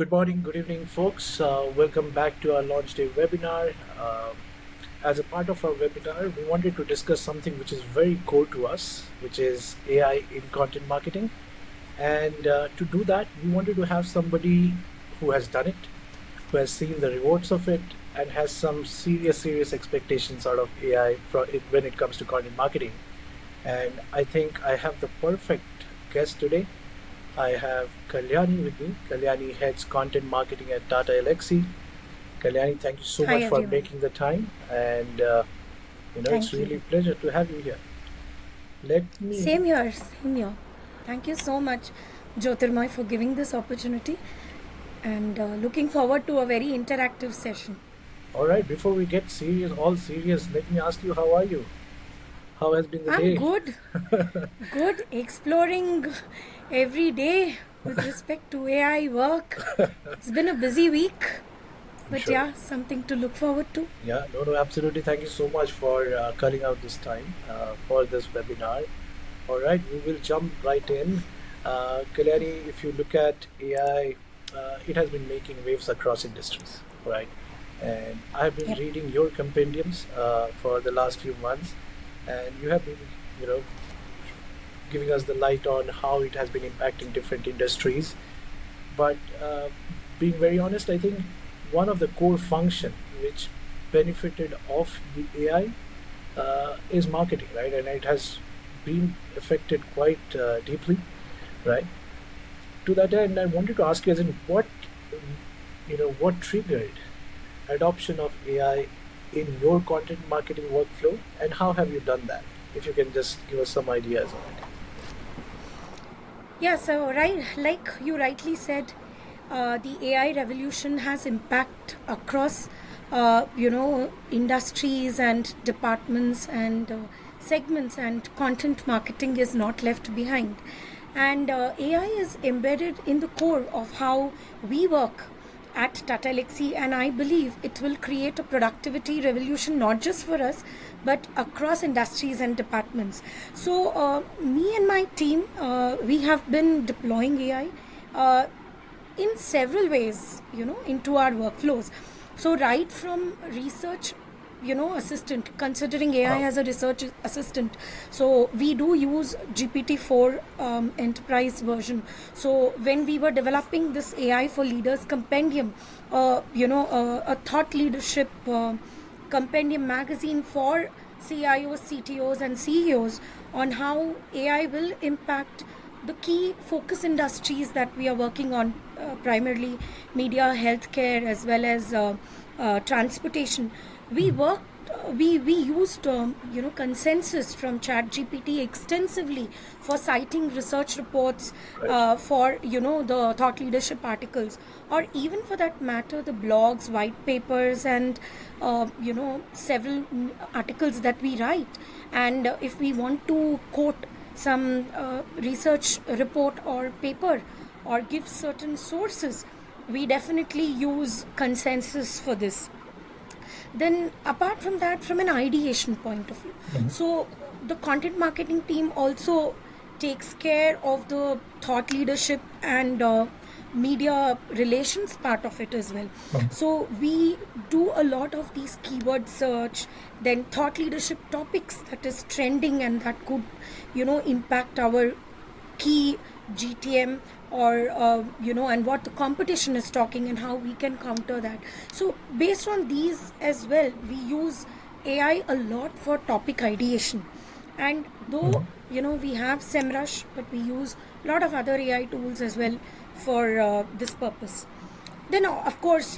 Good morning, good evening, folks. Welcome back to our launch day webinar. As a part of our webinar, we wanted to discuss something which is very core to us, which is AI in content marketing. And to do that, we wanted to have somebody who has done it, who has seen the rewards of it, and has some serious expectations out of AI when it comes to content marketing. And I think I have the perfect guest today. I have Kalyani with me. Kalyani heads content marketing at Tata Elxsi. Kalyani, thank you so Hi much for everyone. making the time, and it's Thank really you. a pleasure to have you here. Let me, Same here, same here. Thank you so much, Jyotirmoy, for giving this opportunity and looking forward to a very interactive session. all right, before we get serious, all serious, let me ask you, how are you? How has been the I'm day? good, good, exploring every day with respect to AI work. It's been a busy week, I'm but sure. yeah, something to look forward to. Yeah, no, absolutely. Thank you so much for cutting out this time for this webinar. All right, we will jump right in. Kalyani, if you look at AI, it has been making waves across industries, right? And I've been Yep. reading your compendiums for the last few months, and you have been, you know, giving us the light on how it has been impacting different industries. But being very honest, I think one of the core function which benefited of the AI is marketing, right? And it has been affected quite deeply, right? To that end, I wanted to ask you, as in what triggered adoption of AI in your content marketing workflow, and how have you done that? If you can just give us some ideas on it. Yeah, so right, like you rightly said, the AI revolution has impact across, industries and departments and segments, and content marketing is not left behind. And AI is embedded in the core of how we work at Tata Elxsi, and I believe it will create a productivity revolution not just for us but across industries and departments. So, me and my team, we have been deploying AI in several ways, into our workflows. So, right from research, assistant, considering AI Wow. as a research assistant, so we do use GPT-4 enterprise version. So when we were developing this AI for leaders compendium, a thought leadership compendium magazine for CIOs, CTOs, and CEOs on how AI will impact the key focus industries that we are working on, primarily media, healthcare, as well as transportation. We Mhm. worked. We used consensus from ChatGPT extensively for citing research reports, Right. for the thought leadership articles, or even for that matter the blogs, white papers, and several articles that we write. And if we want to quote some research report or paper or give certain sources, we definitely use consensus for this. Then apart from that, from an ideation point of view, Mhm. so the content marketing team also takes care of the thought leadership and media relations part of it as well. Mhm. So we do a lot of these keyword search, then thought leadership topics that is trending and that could impact our key GTM, or and what the competition is talking and how we can counter that. So based on these as well, we use AI a lot for topic ideation. And though Mhm. we have SEMrush, but we use a lot of other AI tools as well for this purpose. Then of course,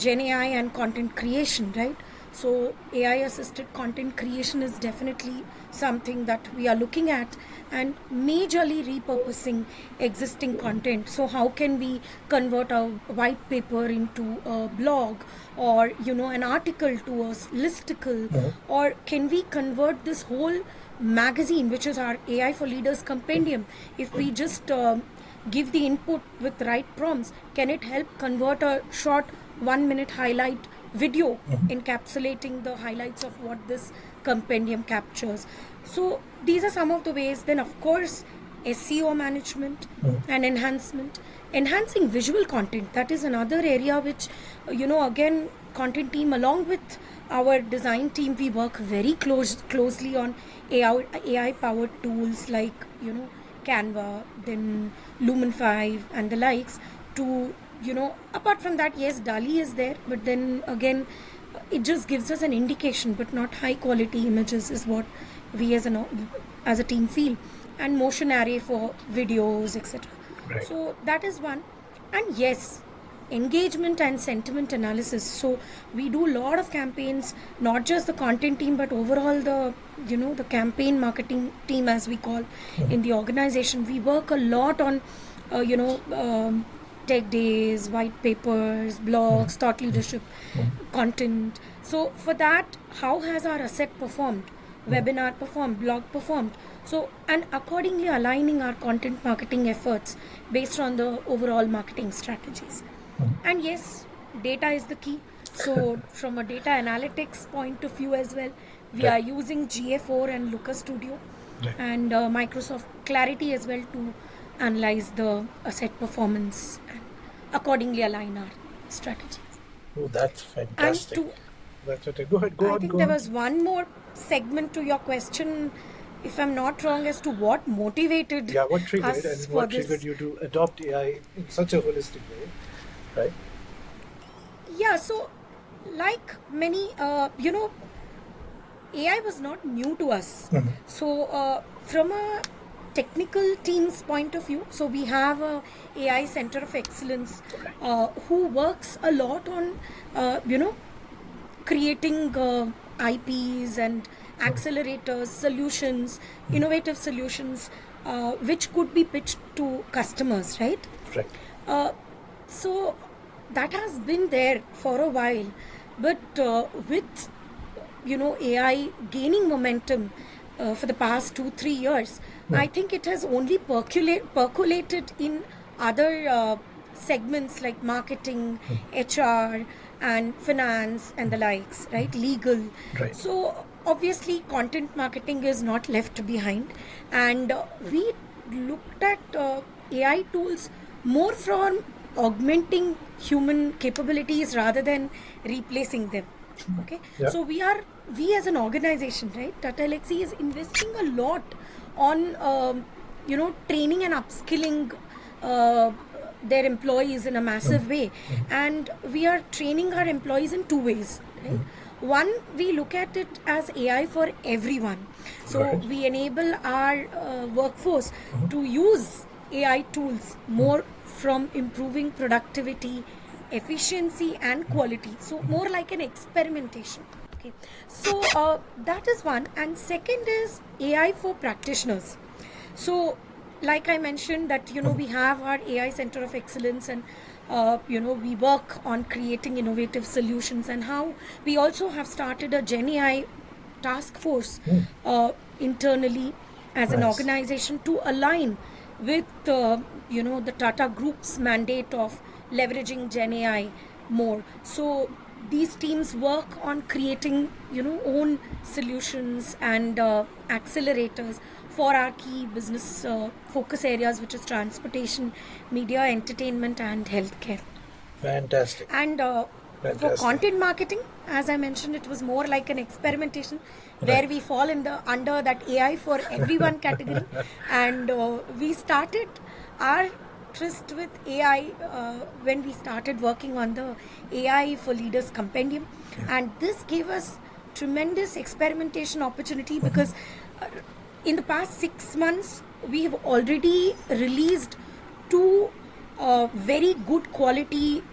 Gen AI and content creation, right? So AI assisted content creation is definitely something that we are looking at, and majorly repurposing existing content. So how can we convert a white paper into a blog, or an article to a listicle, Mhm. or can we convert this whole magazine, which is our AI for leaders compendium, if we just give the input with right prompts, can it help convert a short 1 minute highlight video Mhm. encapsulating the highlights of what this compendium captures? So these are some of the ways. Then of course, SEO management Mhm. and enhancement. enhancing visual content, that is another area which, again, content team along with our design team, we work very closely on AI powered tools like, Canva, then Lumen 5 and the likes, to, apart from that, yes, DALI is there, but then again, it just gives us an indication, but not high quality images is what we as a team feel, and motion array for videos, etc. Right. So that is one. And yes, engagement and sentiment analysis. So we do a lot of campaigns, not just the content team, but overall the campaign marketing team, as we call in the organization. We work a lot on tech days, white papers, blogs, thought leadership content. So for that, how has our asset performed, webinar performed, blog performed? So, and accordingly aligning our content marketing efforts based on the overall marketing strategies. And yes, data is the key. So from a data analytics point of view as well, we are using GA4 and Looker Studio and Microsoft Clarity as well to analyze the asset performance and accordingly align our strategies. Oh, that's fantastic. That's okay. Go ahead. I think there was one more segment to your question, if I'm not wrong, as to what motivated what triggered us and what for this. triggered you to adopt AI in such a holistic way, right? Yeah, so like many, AI was not new to us. So from a technical team's point of view, so we have a AI Center of Excellence who works a lot on, creating IPs and accelerators, solutions, innovative solutions, which could be pitched to customers, right? Right. So that has been there for a while, but with AI gaining momentum for the past 2-3 years, I think it has only percolated in other segments like marketing, HR, and finance and the likes, right? Legal. Right. So obviously content marketing is not left behind, and we looked at AI tools more from augmenting human capabilities rather than replacing them. Okay. Yeah. So we as an organization, right, Tata Elxsi is investing a lot on training and upskilling their employees in a massive way, and we are training our employees in two ways, right? One, we look at it as AI for everyone. So we enable our workforce to use AI tools more from improving productivity, efficiency, and quality. So more like an experimentation. Okay. So that is one. And second is AI for practitioners. So like I mentioned that, we have our AI Center of Excellence, and we work on creating innovative solutions, and how we also have started a Gen AI task force internally as an organization to align with the Tata Group's mandate of leveraging Gen AI more. So these teams work on creating own solutions and accelerators for our key business focus areas, which is transportation, media, entertainment, and healthcare. Fantastic. And for content marketing, as I mentioned, it was more like an experimentation where we fall under that AI for everyone category, and we started our tryst with AI when we started working on the AI for Leaders compendium, and this gave us tremendous experimentation opportunity because in the past 6 months we have already released 2 very good quality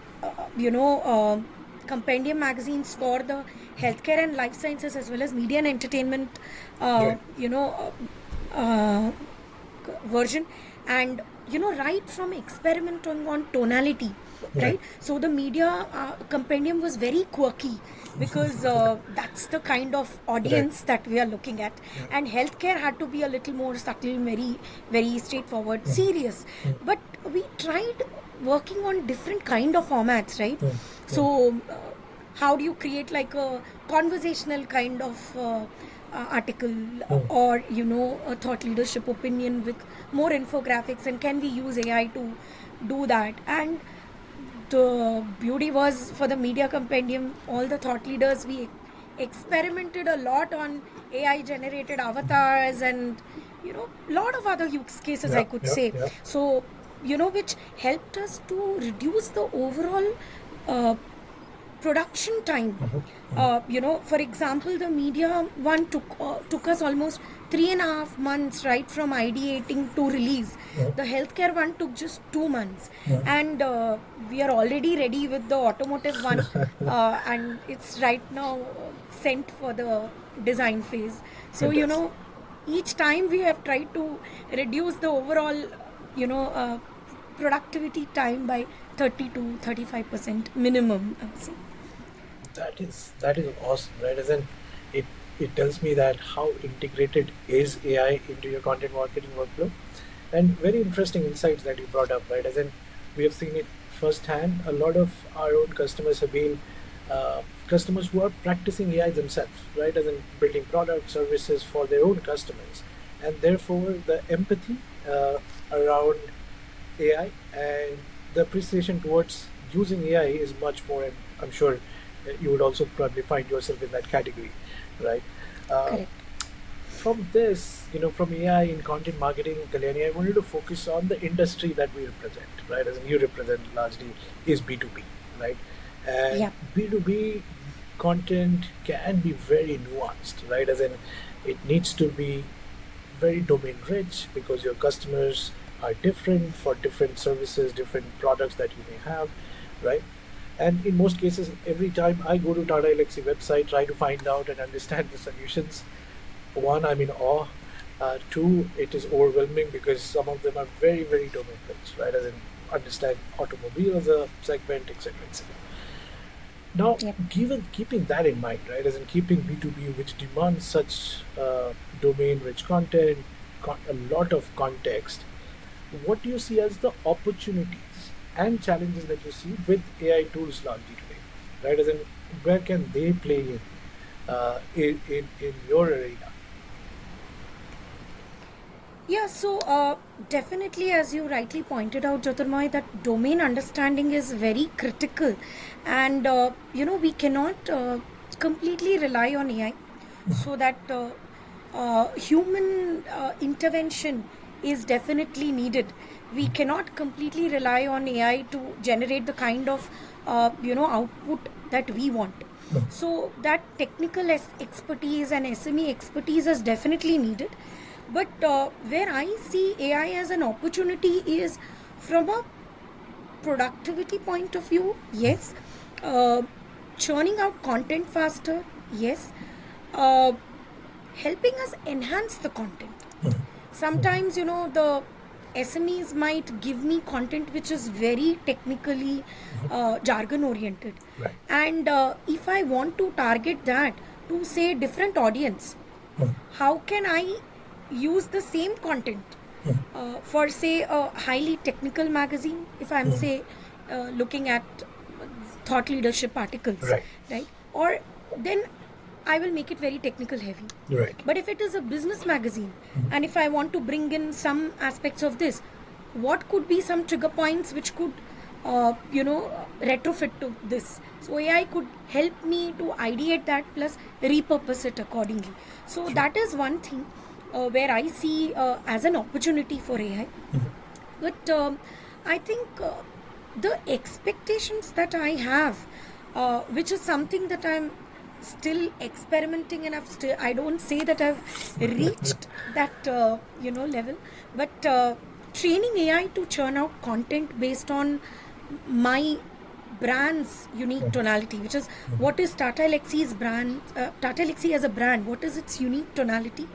compendium magazines for the healthcare and life sciences, as well as media and entertainment version, and right from experimenting on tonality, right? So the media compendium was very quirky because that's the kind of audience that we are looking at, and healthcare had to be a little more subtle, very very straightforward, serious, but we tried working on different kind of formats, right? So how do you create like a conversational kind of article, or a thought leadership opinion with more infographics, and can we use AI to do that. And the beauty was, for the media compendium, all the thought leaders, we experimented a lot on AI generated avatars and lot of other use cases, I Yeah, could yeah, say. yeah. So which helped us to reduce the overall uh, production time. For example, the media one took us almost 3.5 months, right, from ideating to release. Yeah. The healthcare one took just 2 months, Yeah. and we are already ready with the automotive one, and it's right now sent for the design phase. So Fantastic. each time we have tried to reduce the overall you know uh, productivity time by 30 to 35% minimum, I would say. That is awesome, right? As in, it it tells me that how integrated is AI into your content marketing workflow, and very interesting insights that you brought up, right? As in, we have seen it firsthand. A lot of our own customers have been customers who are practicing AI themselves, right? As in building products, services for their own customers, and therefore the empathy around AI and the appreciation towards using AI is much more, and I'm sure you would also probably find yourself in that category, right? Uh, Correct. from this, from AI in content marketing, Kalyani, I wanted to focus on the industry that we represent, right? As in you represent largely is B2B, right? And Yeah. B2B content can be very nuanced, right? As in it needs to be very domain rich because your customers are different for different services, different products that you may have, right? And in most cases, every time I go to Tata Elxsi website, try to find out and understand the solutions, one, I'm in awe. Two, it is overwhelming because some of them are very, very domain rich, right? As in understand automobile as a segment, etc., etc. Now, Yep. given keeping that in mind, right, as in keeping B2B, which demands such domain-rich content, a lot of context, what do you see as the opportunities and challenges that you see with AI tools largely today, right? As in, where can they play in your arena? Yeah, so definitely, as you rightly pointed out, Jyotirmoy, that domain understanding is very critical, and we cannot completely rely on AI, so that human intervention is definitely needed. We cannot completely rely on AI to generate the kind of output that we want. So that technical expertise and SME expertise is definitely needed. But where I see AI as an opportunity is from a productivity point of view, yes. Uh, Churning out content faster, yes. Uh, Helping us enhance the content. Sometimes, the SMEs might give me content which is very technically jargon oriented. Right. And if I want to target that to, say, different audience, how can I use the same content for, say, a highly technical magazine, if I'm, say, looking at thought leadership articles, Right. right? Or then I will make it very technical heavy. Right. But if it is a business magazine, and if I want to bring in some aspects of this, what could be some trigger points which could retrofit to this? So AI could help me to ideate that plus repurpose it accordingly. So that is one thing where I see as an opportunity for AI. But I think the expectations that I have, which is something that I'm still experimenting, and I don't say that I've reached that level, but training AI to churn out content based on my brand's unique tonality, which is what is Tata Elxsi's brand, Tata Elxsi as a brand, what is its unique tonality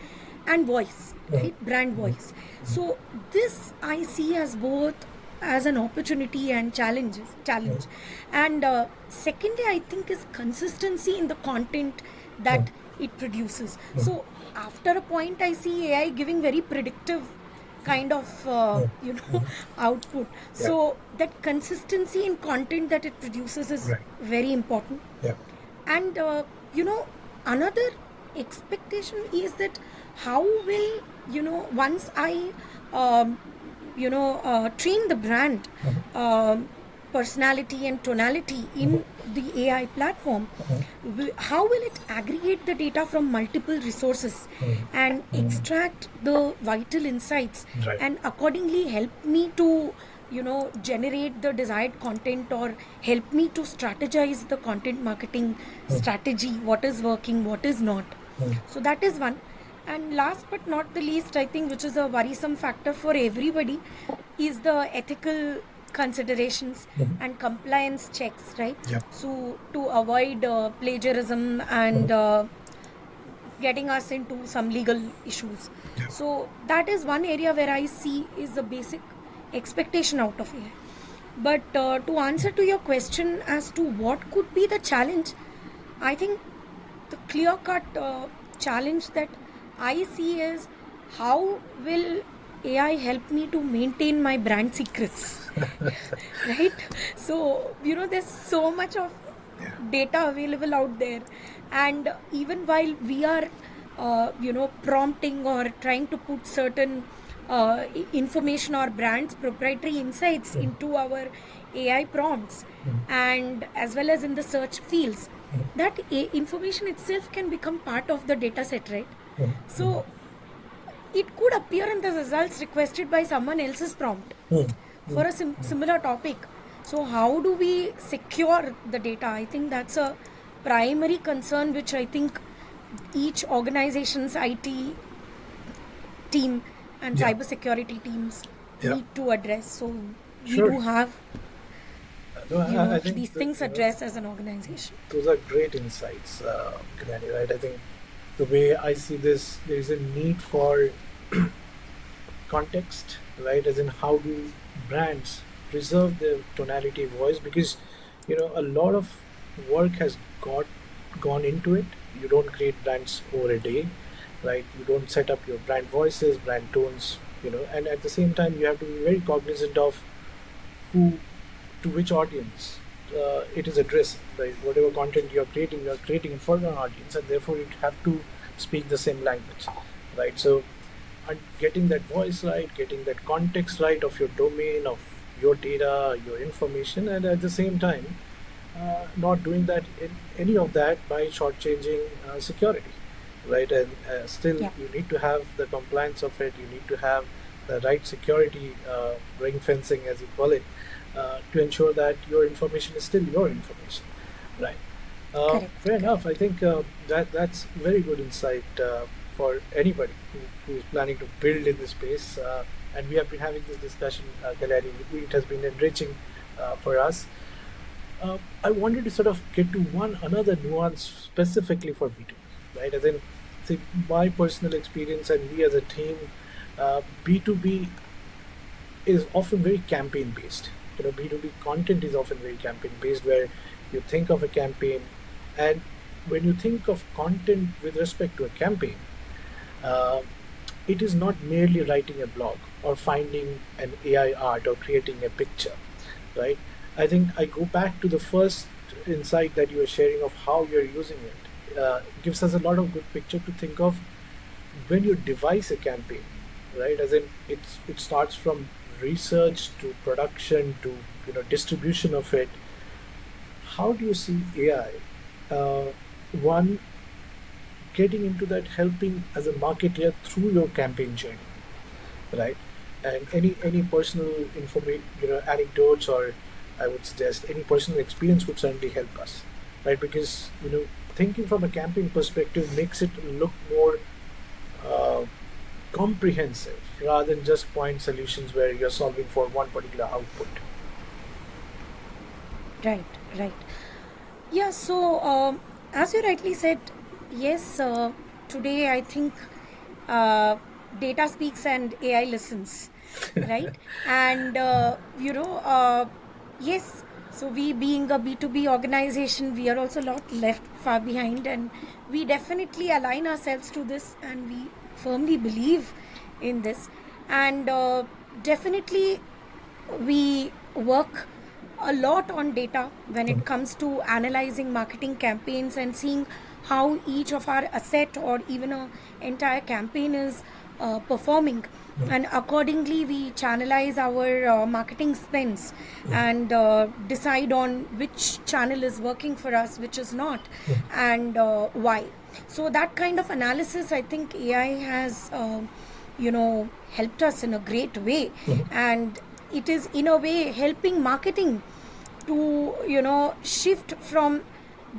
and voice, right? Brand voice. So this I see as both as an opportunity and challenge. And secondly, I think is consistency in the content that it produces. So after a point, I see AI giving very predictive kind of output. Yeah. So that consistency in content that it produces is Right. very important. Yeah. And another expectation is that how will once I train the brand personality and tonality in the AI platform, how will it aggregate the data from multiple resources and extract the vital insights Right. and accordingly help me to generate the desired content or help me to strategize the content marketing strategy, what is working, what is not. So that is one. And last but not the least, I think, which is a worrisome factor for everybody, is the ethical considerations and compliance checks, right? Yeah. So to avoid plagiarism and getting us into some legal issues. Yeah. So that is one area where I see is the basic expectation out of AI. But to answer to your question as to what could be the challenge, I think the clear cut challenge that I see is how will AI help me to maintain my brand secrets? Right? So, there's so much of data available out there. And even while we are, prompting or trying to put certain information or brands proprietary insights into our AI prompts and as well as in the search fields, that information itself can become part of the data set, right? So it could appear in the results requested by someone else's prompt for a similar topic. So how do we secure the data? I think that's a primary concern which I think each organization's IT team and Yeah. cybersecurity teams Yeah. need to address. So we Sure. do have No, I think these things addressed as an organization. those are great insights, Kalani, right? I think the way I see this, there is a need for context, right? As in, how do brands preserve their tonality voice? Because a lot of work has gone into it. You don't create brands over a day, right? You don't set up your brand voices, brand tones, and at the same time, you have to be very cognizant of who, to which audience it is addressing, right? Whatever content you are creating it for an audience, and therefore you have to speak the same language, right? So, and getting that voice right, getting that context right of your domain, of your data, your information, and at the same time, not doing that in any of that by shortchanging security, right? And still, Yeah. you need to have the compliance of it. You need to have the right security ring fencing, as you call it, to ensure that your information is still your information, right? Correct. Fair enough. I think that's very good insight for anybody who is planning to build in this space. And we have been having this discussion, Kalyani. It has been enriching for us. I wanted to sort of get to one another nuance specifically for B2B, right? As in, see, my personal experience and we as a team, B2B is often very campaign based. B2B content is often very campaign based, where you think of a campaign, and when you think of content with respect to a campaign, uh, it is not merely writing a blog or finding an AI art or creating a picture, right? I think I go back to the first insight that you were sharing of how you're using it. Gives us a lot of good picture to think of when you devise a campaign, right? As in, it starts from research to production to distribution of it. How do you see AI? One, getting into that, helping as a marketer through your campaign journey, right? And any personal information, anecdotes, or I would suggest any personal experience would certainly help us, right? Because thinking from a campaign perspective makes it look more uh, comprehensive rather than just point solutions where you're solving for one particular output. Right, right. Yeah, so as you rightly said, yes, today I think uh, data speaks and AI listens, right? And, yes, so we being a B2B organization, we are also not left far behind, and we definitely align ourselves to this and we firmly believe in this. And definitely we work a lot on data when it comes to analyzing marketing campaigns and seeing how each of our asset or even a entire campaign is performing. and accordingly we channelize our marketing spends and decide on which channel is working for us, which is not, and why. So that kind of analysis, I think AI has helped us in a great way, and it is in a way helping marketing to shift from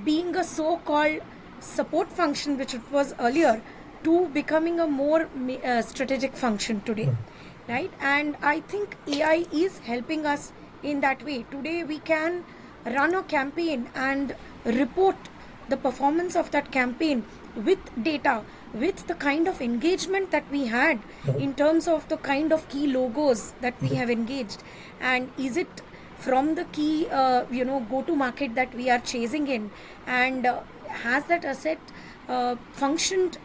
being a so-called support function, which it was earlier, to becoming a more strategic function today, right? And I think AI is helping us in that way. Today we can run a campaign and report the performance of that campaign with data, with the kind of engagement that we had in terms of the kind of key logos that we have engaged, and is it from the key go to market that we are chasing in, and has that asset functioned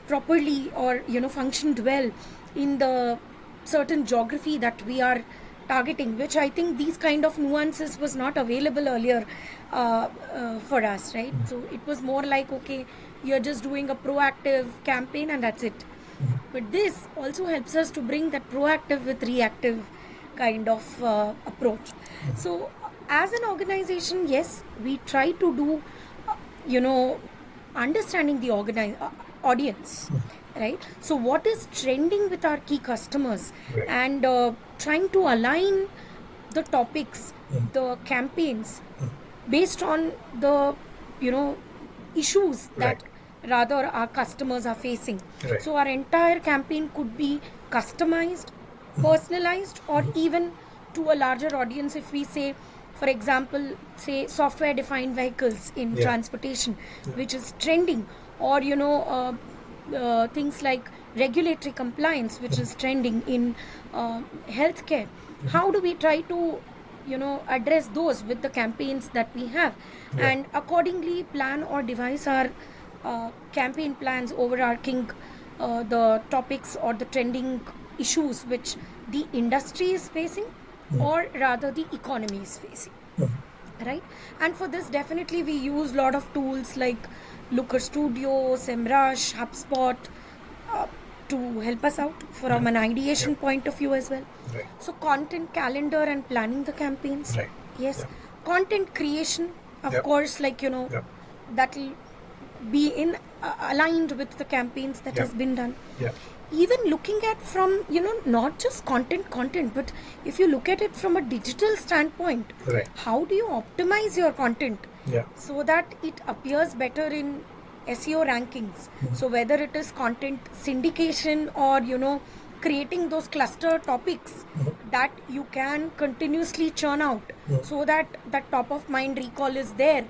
properly, or functioned well in the certain geography that we are targeting, which I think these kind of nuances was not available earlier for us, right? So it was more like, okay, you're just doing a proactive campaign and that's it. But this also helps us to bring that proactive with reactive kind of approach. So as an organization, yes, we try to do understanding the audience, right? So what is trending with our key customers, Right. and trying to align the topics, the campaigns based on the issues that rather our customers are facing. Right. So our entire campaign could be customized, personalized, or even to a larger audience. If we say, for example, say software defined vehicles in Yeah. transportation, which is trending, or things like regulatory compliance, which is trending in healthcare. How do we try to address those with the campaigns that we have, and accordingly plan or devise our campaign plans overarching the topics or the trending issues which the industry is facing, or rather the economy is facing, right? And for this, definitely we use a lot of tools like Looker Studio, SEMrush, HubSpot, to help us out from an ideation point of view as well. Right. So content calendar and planning the campaigns. Right. Yes. Yeah. Content creation, of Yep. course, like Yep. that will be in aligned with the campaigns that Yep. has been done. Yeah. Even looking at from not just content, but if you look at it from a digital standpoint, Right. how do you optimize your content Yeah. so that it appears better in SEO rankings? So whether it is content syndication or creating those cluster topics that you can continuously churn out, so that that top of mind recall is there,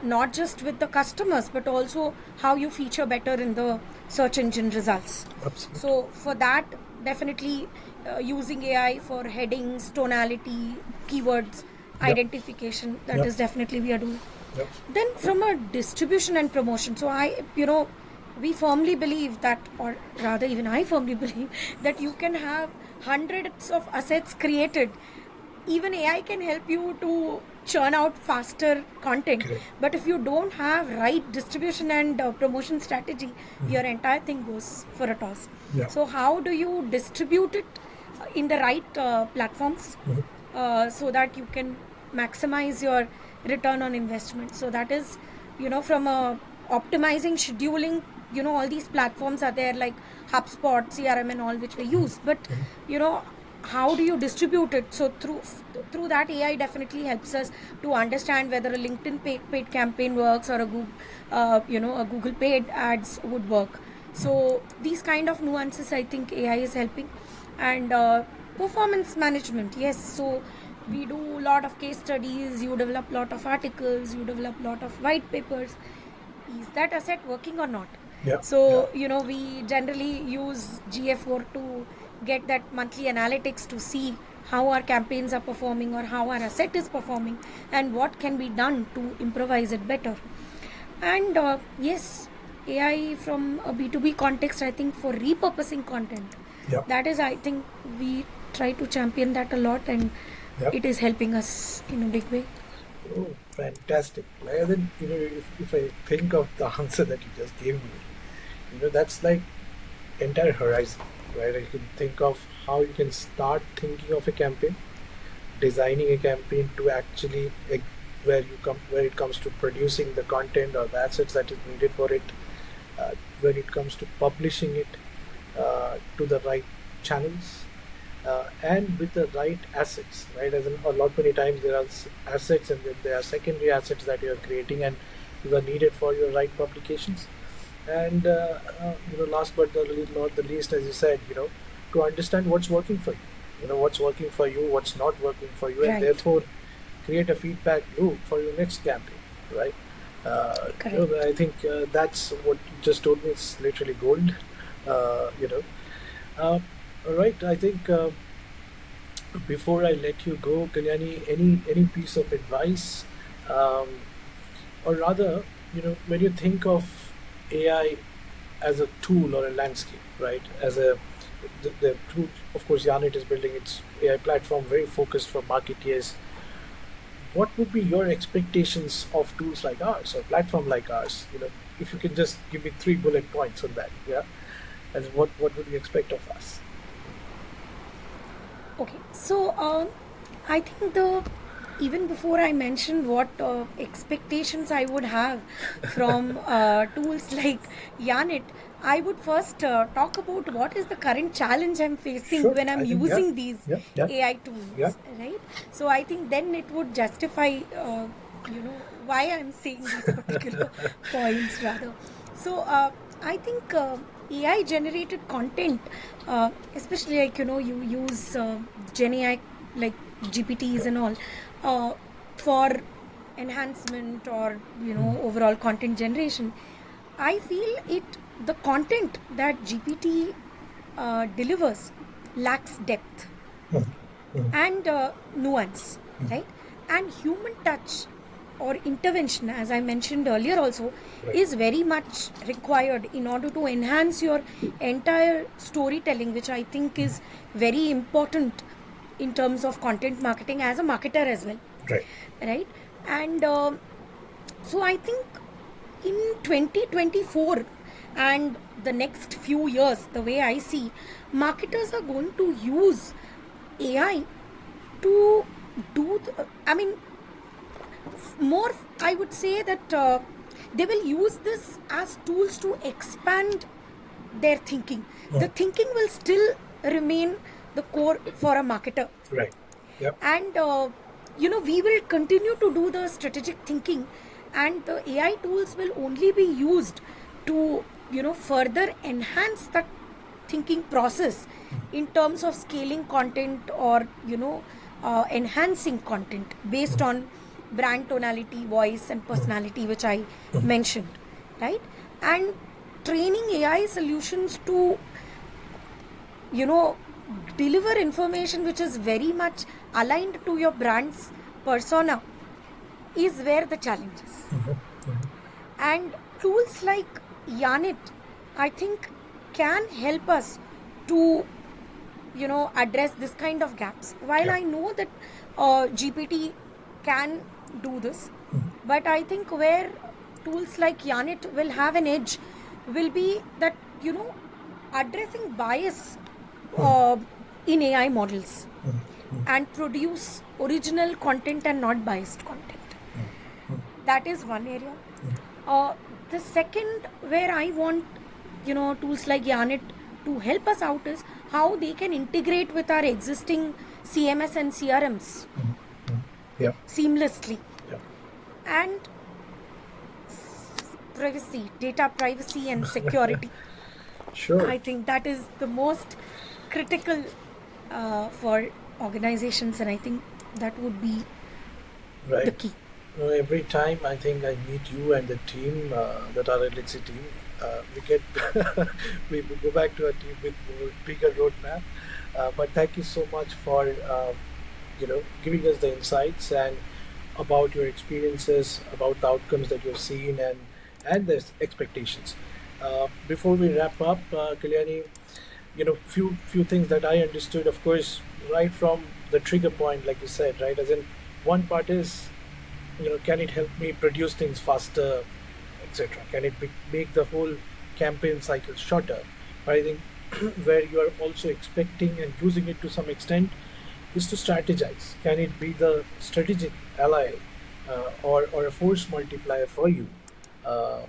not just with the customers but also how you feature better in the search engine results. Absolutely. So for that, definitely using AI for headings, tonality, keywords, identification, that is definitely we are doing. Yep. Then from a distribution and promotion, so we firmly believe that, or rather even I firmly believe that you can have hundreds of assets created. Even AI can help you to churn out faster content. Correct. But if you don't have right distribution and promotion strategy, your entire thing goes for a toss. Yeah. So how do you distribute it in the right platforms so that you can maximize your return on investment? So that is, from optimizing, scheduling, all these platforms are there like HubSpot, CRM and all, which we use. But how do you distribute it? So through that, AI definitely helps us to understand whether a LinkedIn paid campaign works or a Google paid ads would work. So these kind of nuances, I think AI is helping. And performance management, yes. So we do a lot of case studies, you develop a lot of articles, you develop a lot of white papers. Is that asset working or not? Yeah. So we generally use GA4 to get that monthly analytics to see how our campaigns are performing or how our asset is performing and what can be done to improvise it better. And yes, AI from a B2B context, I think for repurposing content, Yep. that is, I think we try to champion that a lot, and Yep. it is helping us in a big way. Oh, fantastic. And then, if I think of the answer that you just gave me, that's like entire horizon. right? You can think of how you can start thinking of a campaign, designing a campaign, to actually where it comes to producing the content or the assets that is needed for it, when it comes to publishing it to the right channels, and with the right assets, right? As in, a lot many times there are assets, and then there are secondary assets that you are creating, and these are needed for your right publications. And last but not the least, as you said, to understand what's working for you, what's working for you, what's not working for you, and Right. therefore create a feedback loop for your next campaign, right? Correct. I think that's what you just told me. It's literally gold. Uh, you know. Uh, all right. I think before I let you go, Kalyani, any piece of advice, um, or rather, when you think of AI as a tool or a landscape, right? As a the tool, of course, Yanit is building its AI platform very focused for marketeers. What would be your expectations of tools like ours or platform like ours? If you can just give me 3 bullet points on that, yeah, as what would you expect of us? Okay, so I think the even before I mention what expectations I would have from tools like Yanit, I would first talk about what is the current challenge I'm facing Sure, when I'm I think yeah, using these yeah, yeah, AI yeah. tools, right? So I think then it would justify, why I'm saying these particular points rather. So I think AI generated content, especially like you use Gen AI like GPTs and all for enhancement or overall content generation. I feel the content that GPT delivers lacks depth and nuance, right? And human touch or intervention, as I mentioned earlier, also Right. is very much required in order to enhance your entire storytelling, which I think is very important in terms of content marketing as a marketer as well, Right. right? And so I think in 2024 and the next few years, the way I see, marketers are going to use AI to I mean, more, I would say that they will use this as tools to expand their thinking. The thinking will still remain the core for a marketer, Right. Yep. and we will continue to do the strategic thinking, and the AI tools will only be used to further enhance that thinking process in terms of scaling content or enhancing content based on brand tonality, voice and personality, which I mentioned, right? And training AI solutions to you know deliver information which is very much aligned to your brand's persona is where the challenge is. And tools like Yanit, I think, can help us to address this kind of gaps. While Yep. I know that GPT can do this, but I think where tools like Yanit will have an edge will be that addressing bias uh, in AI models and produce original content and not biased content. That is one area. uh, the second where I want tools like Yanit to help us out is how they can integrate with our existing CMS and CRMs Yep. seamlessly. Yep. And privacy, data privacy and security, Sure. I think that is the most critical for organizations, and I think that would be the Right. key. Every time I think I meet you and the team, that are Elixir team, we get we go back to a team with more bigger roadmap. But thank you so much for giving us the insights and about your experiences, about the outcomes that you've seen, and the expectations. Before we wrap up, Kalyani, few things that I understood, of course, right from the trigger point, like you said, right? As in, one part is, can it help me produce things faster, etc. Can it make the whole campaign cycle shorter? But I think where you are also expecting and using it to some extent, is to strategize. Can it be the strategic ally, or a force multiplier for you? Uh,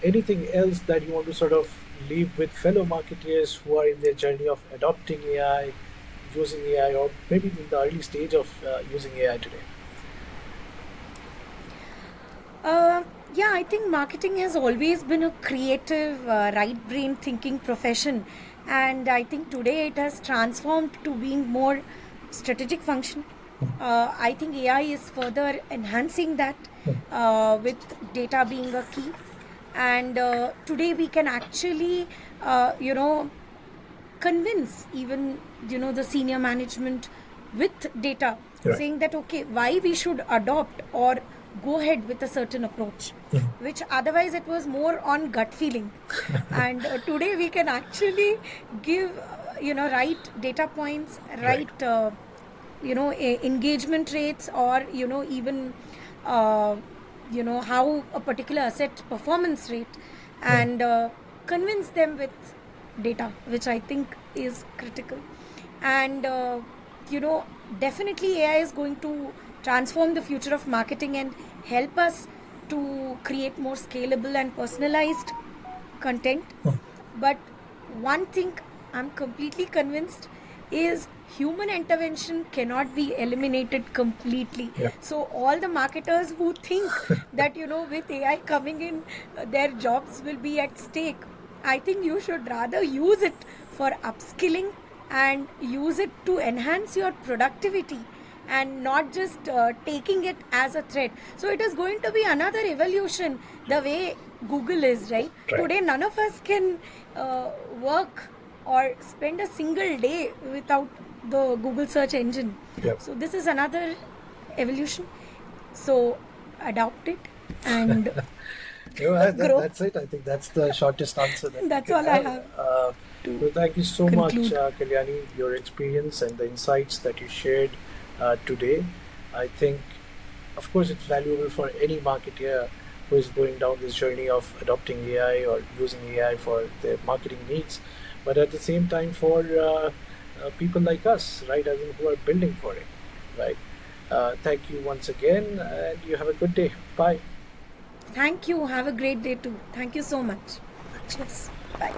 Anything else that you want to sort of leave with fellow marketeers who are in their journey of adopting AI, using AI, or maybe in the early stage of using AI today? Yeah, I think marketing has always been a creative, right brain thinking profession. And I think today it has transformed to being more strategic function. I think AI is further enhancing that with data being a key. And today we can actually, convince even the senior management with data, Right. saying that okay, why we should adopt or go ahead with a certain approach, which otherwise it was more on gut feeling. And today we can actually give right data points, Right. right engagement rates, or even uh, how a particular asset performance rate, and convince them with data, which I think is critical. And you know definitely AI is going to transform the future of marketing and help us to create more scalable and personalized content. But one thing I'm completely convinced is human intervention cannot be eliminated completely. Yeah. So all the marketers who think that with AI coming in, their jobs will be at stake, I think you should rather use it for upskilling and use it to enhance your productivity, and not just taking it as a threat. So it is going to be another evolution, the way Google is, right? Right. Today, none of us can work or spend a single day without the Google search engine. Yeah. So this is another evolution. So adopt it and grow. That's it. I think that's the shortest answer that we That's can all I have. have to So thank you so much, conclude. Kalyani, your experience and the insights that you shared today. I think, of course, it's valuable for any marketer who is going down this journey of adopting AI or using AI for their marketing needs, but at the same time for people like us, right, as in who are building for it, right? Thank you once again, and you have a good day. Bye. Thank you. Have a great day too. Thank you so much. Thanks. Cheers. Bye.